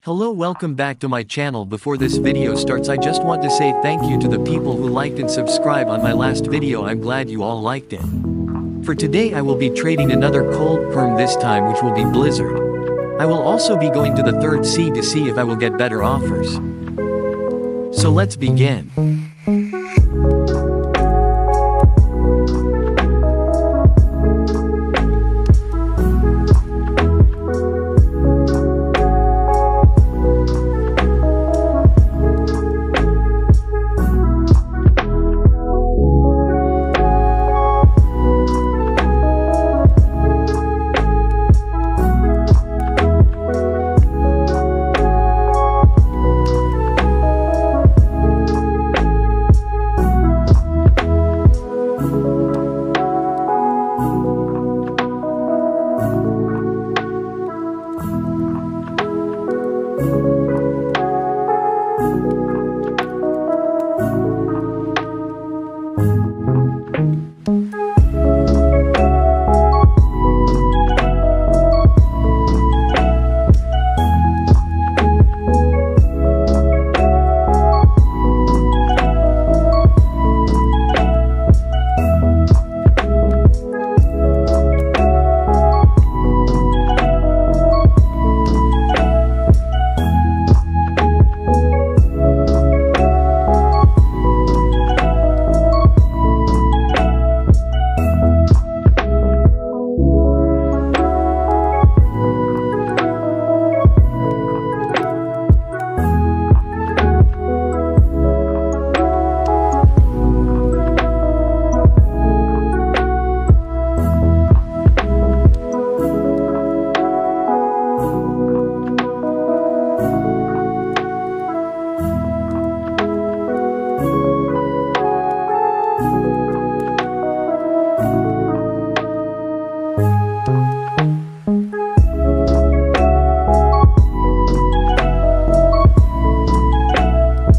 Hello, welcome back to my channel. Before this video starts, I just want to say thank you to the people who liked and subscribed on my last video. I'm glad you all liked it. For today I will be trading another cold perm, this time which will be Blizzard. I will also be going to the third sea to see if I will get better offers. So let's begin.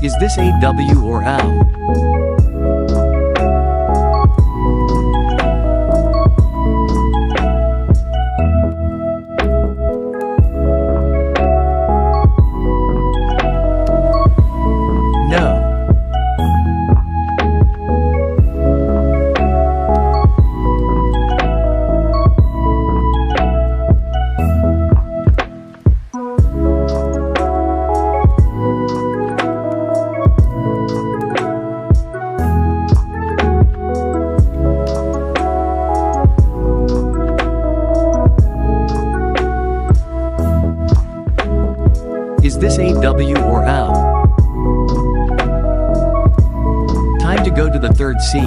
Is this a W or L? Is this a W or L? Time to go to the third sea.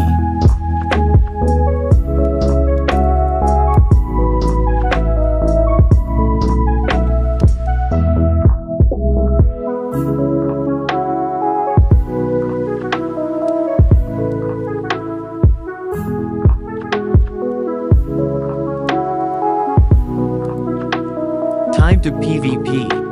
Time to PvP.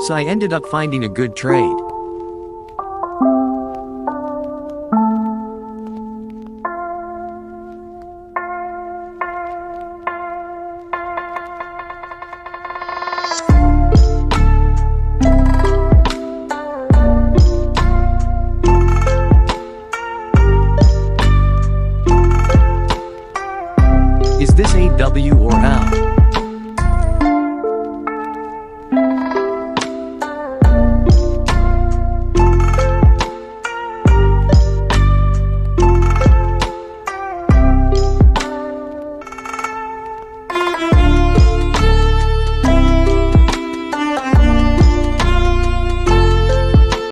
So I ended up finding a good trade. Is this a W or L?